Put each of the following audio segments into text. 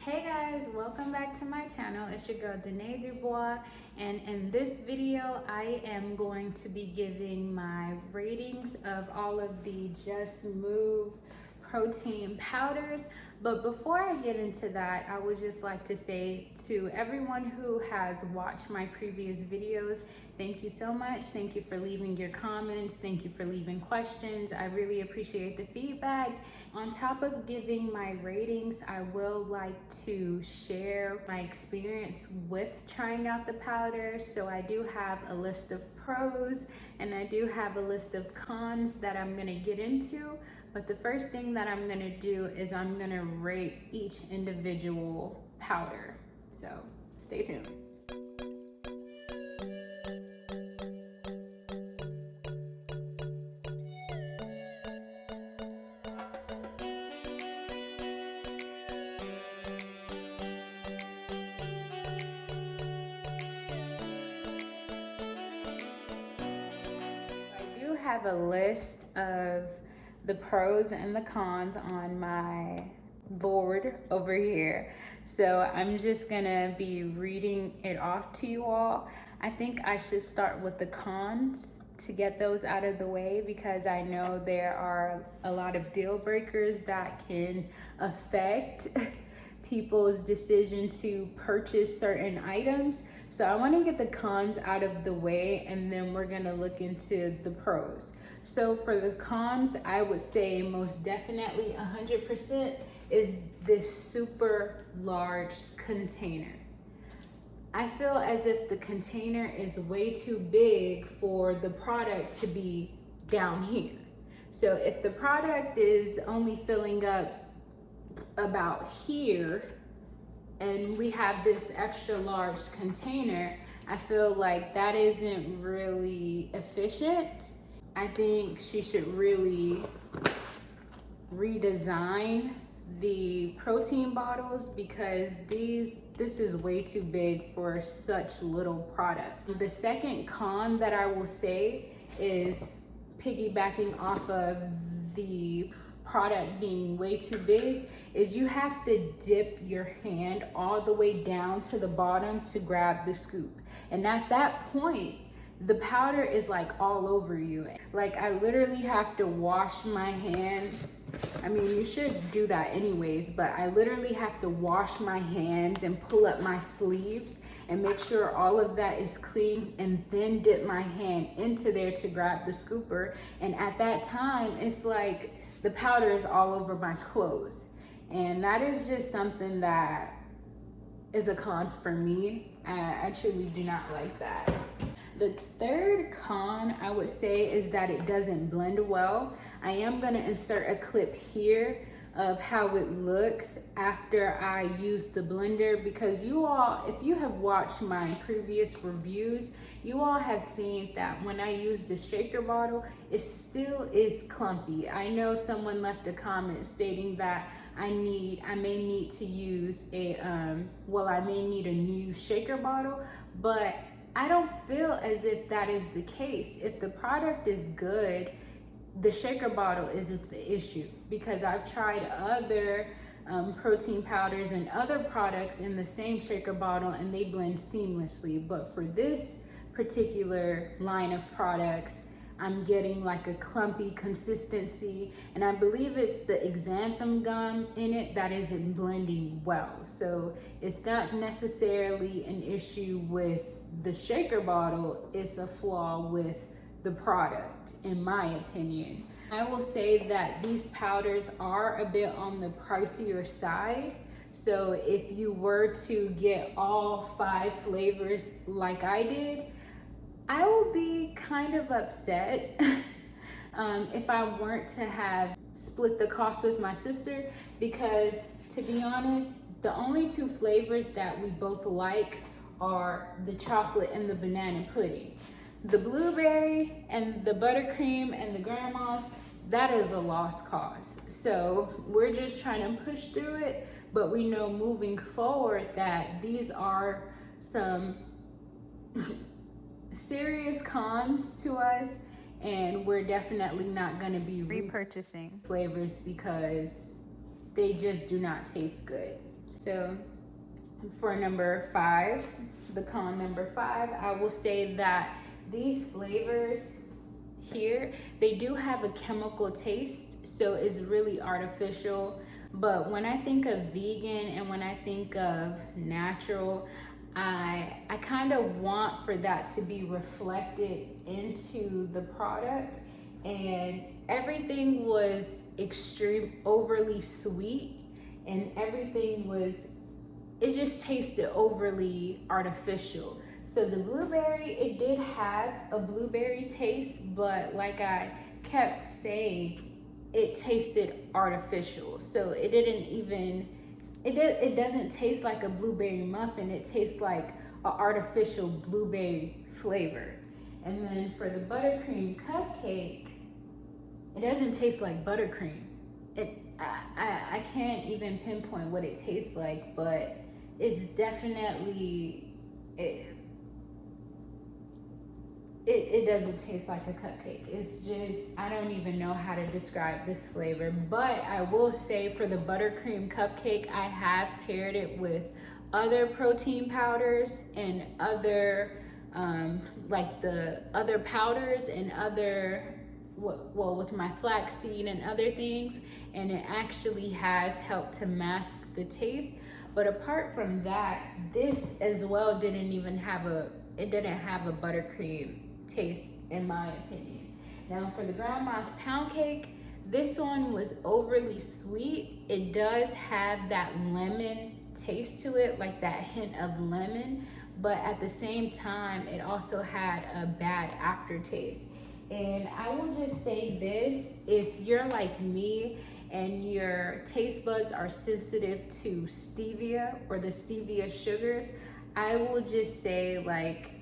Hey guys, welcome back to my channel. It's your girl Denee Dubwa, and in this video I am going to be giving my ratings of all of the Just Move protein powders. But before I get into that, I would just like to say to everyone who has watched my previous videos, thank you so much. Thank you for leaving your comments. Thank you for leaving questions. I really appreciate the feedback. On top of giving my ratings, I will like to share my experience with trying out the powder. So I do have a list of pros and I do have a list of cons that I'm gonna get into. But the first thing that I'm gonna do is I'm gonna rate each individual powder. So stay tuned. I do have a list of the pros and the cons on my board over here. So I'm just gonna be reading it off to you all. I think I should start with the cons to get those out of the way, because I know there are a lot of deal breakers that can affect people's decision to purchase certain items. So I want to get the cons out of the way and then we're going to look into the pros. So for the cons, I would say most definitely 100% is this super large container. I feel as if the container is way too big for the product to be down here. So if the product is only filling up about here and we have this extra large container, I feel like that isn't really efficient. I think she should really redesign the protein bottles, because this is way too big for such little product. The second con that I will say is piggybacking off of the product being way too big, is you have to dip your hand all the way down to the bottom to grab the scoop. And at that point, the powder is like all over you. Like I literally have to wash my hands. I mean, you should do that anyways, but I literally have to wash my hands and pull up my sleeves and make sure all of that is clean, and then dip my hand into there to grab the scooper. And at that time, it's like the powder is all over my clothes. And that is just something that is a con for me. I truly do not like that. The third con I would say is that it doesn't blend well. I am gonna insert a clip here of how it looks after I use the blender, because you all, if you have watched my previous reviews, you all have seen that when I use the shaker bottle, it still is clumpy. I know someone left a comment stating that I may need to use a, I may need a new shaker bottle, but I don't feel as if that is the case. If the product is good, the shaker bottle isn't the issue, because I've tried other protein powders and other products in the same shaker bottle and they blend seamlessly. But for this particular line of products, I'm getting like a clumpy consistency, and I believe it's the xanthan gum in it that isn't blending well. So it's not necessarily an issue with the shaker bottle, it's a flaw with the product, in my opinion. I will say that these powders are a bit on the pricier side. So if you were to get all 5 flavors like I did, I will be kind of upset if I weren't to have split the cost with my sister, because to be honest, the only 2 flavors that we both like are the chocolate and the banana pudding. The blueberry and the buttercream and the grandma's, that is a lost cause. So we're just trying to push through it, but we know moving forward that these are some serious cons to us, and we're definitely not gonna be repurchasing flavors because they just do not taste good. So for number 5, the con number 5, I will say that these flavors here, they do have a chemical taste, so it's really artificial. But when I think of vegan and when I think of natural, I kind of want for that to be reflected into the product. And everything was overly sweet, and everything was, it just tasted overly artificial. So the blueberry, it did have a blueberry taste, but like I kept saying, it tasted artificial. So it didn't even, it doesn't taste like a blueberry muffin. It tastes like an artificial blueberry flavor. And then for the buttercream cupcake, it doesn't taste like buttercream. I can't even pinpoint what it tastes like, but it's definitely, it doesn't taste like a cupcake. It's just, I don't even know how to describe this flavor. But I will say for the buttercream cupcake, I have paired it with other protein powders and other, like the other powders and other, well, with my flaxseed and other things, and it actually has helped to mask the taste. But apart from that, this as well didn't have a buttercream taste, in my opinion. Now for the grandma's pound cake, this one was overly sweet. It does have that lemon taste to it, like that hint of lemon, but at the same time, it also had a bad aftertaste. And I will just say this, if you're like me and your taste buds are sensitive to stevia or the stevia sugars, I will just say, like,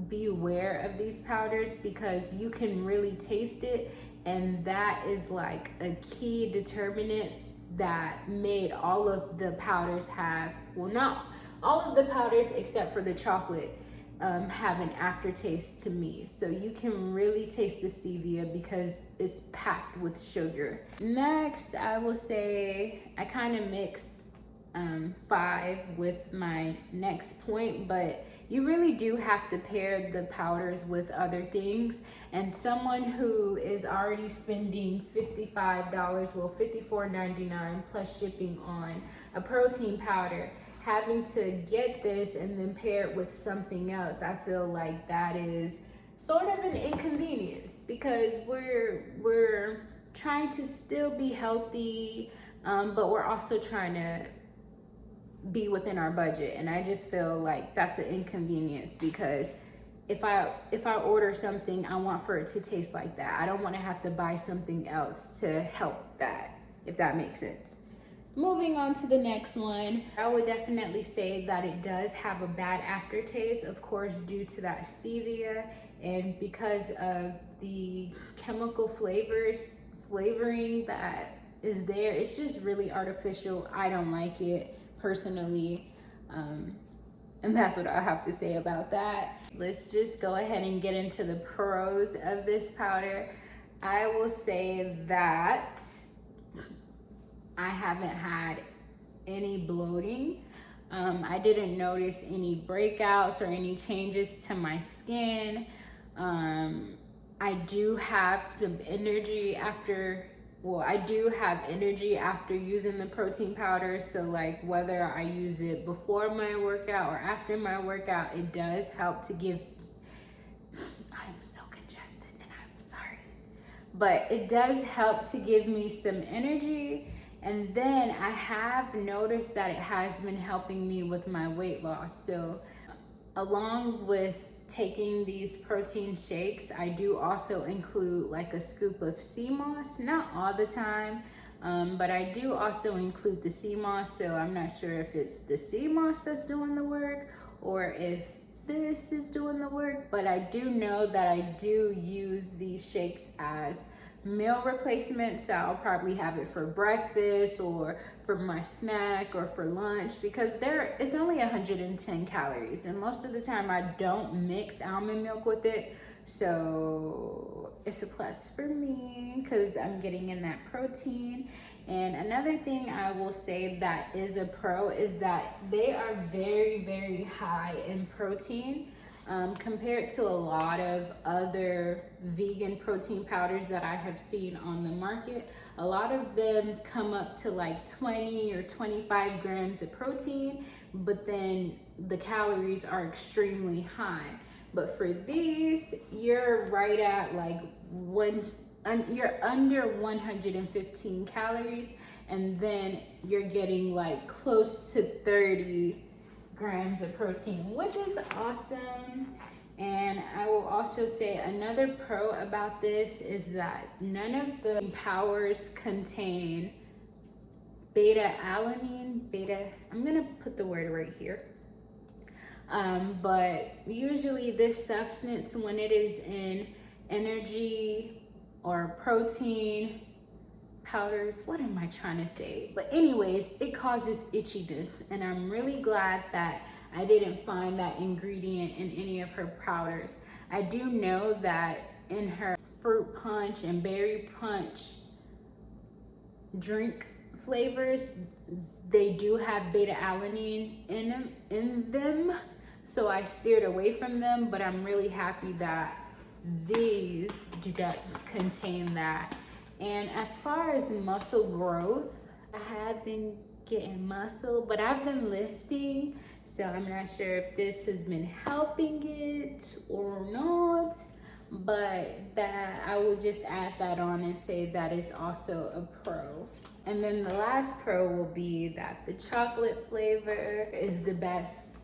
beware of these powders, because you can really taste it, and that is like a key determinant that made all of the powders have, well, not all of the powders except for the chocolate, have an aftertaste to me. So you can really taste the stevia because it's packed with sugar. Next, I will say I kind of mixed 5 with my next point, but you really do have to pair the powders with other things. And someone who is already spending $55, well, $54.99 plus shipping on a protein powder, having to get this and then pair it with something else, I feel like that is sort of an inconvenience, because we're trying to still be healthy, but we're also trying to be within our budget. And I just feel like that's an inconvenience, because if I order something, I want for it to taste like that. I don't want to have to buy something else to help that, if that makes sense. Moving on to the next one, I would definitely say that it does have a bad aftertaste, of course, due to that stevia, and because of the chemical flavoring that is there. It's just really artificial. I don't like it personally, and that's what I have to say about that. Let's just go ahead and get into the pros of this powder. I will say that I haven't had any bloating. I didn't notice any breakouts or any changes to my skin. I do have some energy after, well, I do have energy after using the protein powder. So like whether I use it before my workout or after my workout, it does help to give, I'm so congested and I'm sorry, but it does help to give me some energy. And then I have noticed that it has been helping me with my weight loss. So along with taking these protein shakes, I do also include like a scoop of sea moss, not all the time, but I do also include the sea moss. So I'm not sure if it's the sea moss that's doing the work or if this is doing the work, but I do know that I do use these shakes as meal replacement. So I'll probably have it for breakfast or for my snack or for lunch, because it's only 110 calories, and most of the time I don't mix almond milk with it, so it's a plus for me because I'm getting in that protein. And another thing I will say that is a pro is that they are very, very high in protein. Compared to a lot of other vegan protein powders that I have seen on the market. A lot of them come up to like 20 or 25 grams of protein, but then the calories are extremely high. But for these, you're right at like you're under 115 calories, and then you're getting like close to 30 grams of protein, which is awesome. And I will also say another pro about this is that none of the powders contain beta-alanine. I'm gonna put the word right here. But usually this substance, when it is in energy or protein powders, what am I trying to say? But anyways, it causes itchiness, and I'm really glad that I didn't find that ingredient in any of her powders. I do know that in her fruit punch and berry punch drink flavors, they do have beta-alanine in them, so I steered away from them, but I'm really happy that these do not contain that. And as far as muscle growth, I have been getting muscle, but I've been lifting, so I'm not sure if this has been helping it or not, but that I will just add that on and say that is also a pro. And then the last pro will be that the chocolate flavor is the best.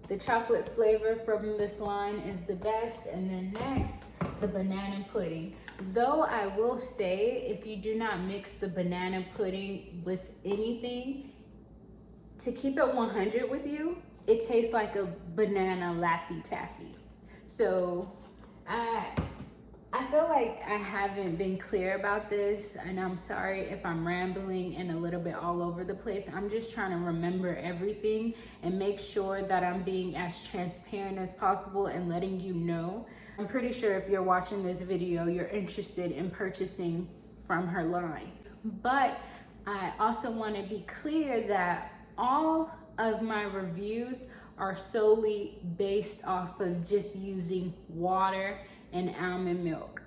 The chocolate flavor from this line is the best, and then next, the banana pudding. Though I will say, if you do not mix the banana pudding with anything, to keep it 100 with you, it tastes like a banana Laffy Taffy. So I feel like I haven't been clear about this, and I'm sorry if I'm rambling and a little bit all over the place. I'm just trying to remember everything and make sure that I'm being as transparent as possible and letting you know. I'm pretty sure if you're watching this video, you're interested in purchasing from her line. But I also want to be clear that all of my reviews are solely based off of just using water and almond milk.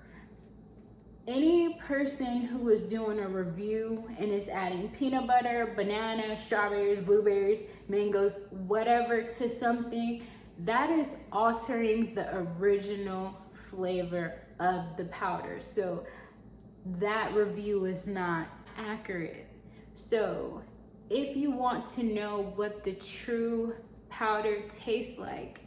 Any person who is doing a review and is adding peanut butter, banana, strawberries, blueberries, mangoes, whatever to something, that is altering the original flavor of the powder. So that review is not accurate. So if you want to know what the true powder tastes like,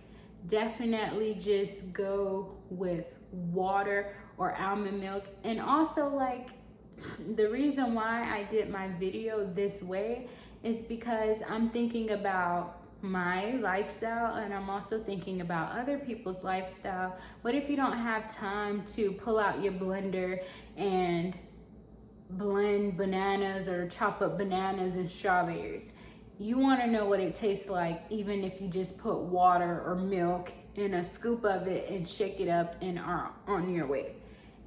definitely just go with water or almond milk. And also, like, the reason why I did my video this way is because I'm thinking about my lifestyle, and I'm also thinking about other people's lifestyle. What if you don't have time to pull out your blender and blend bananas or chop up bananas and strawberries? You want to know what it tastes like, even if you just put water or milk in a scoop of it and shake it up and are on your way.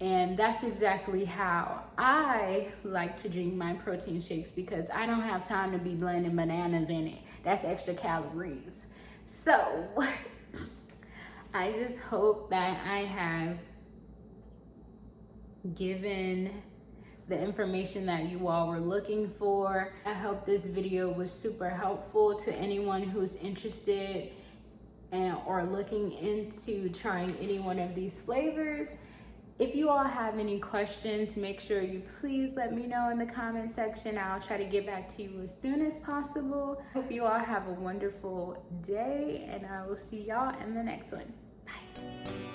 And that's exactly how I like to drink my protein shakes, because I don't have time to be blending bananas in it. That's extra calories. So I just hope that I have given the information that you all were looking for. I hope this video was super helpful to anyone who's interested or looking into trying any one of these flavors. If you all have any questions, make sure you please let me know in the comment section. I'll try to get back to you as soon as possible. Hope you all have a wonderful day, and I will see y'all in the next one. Bye.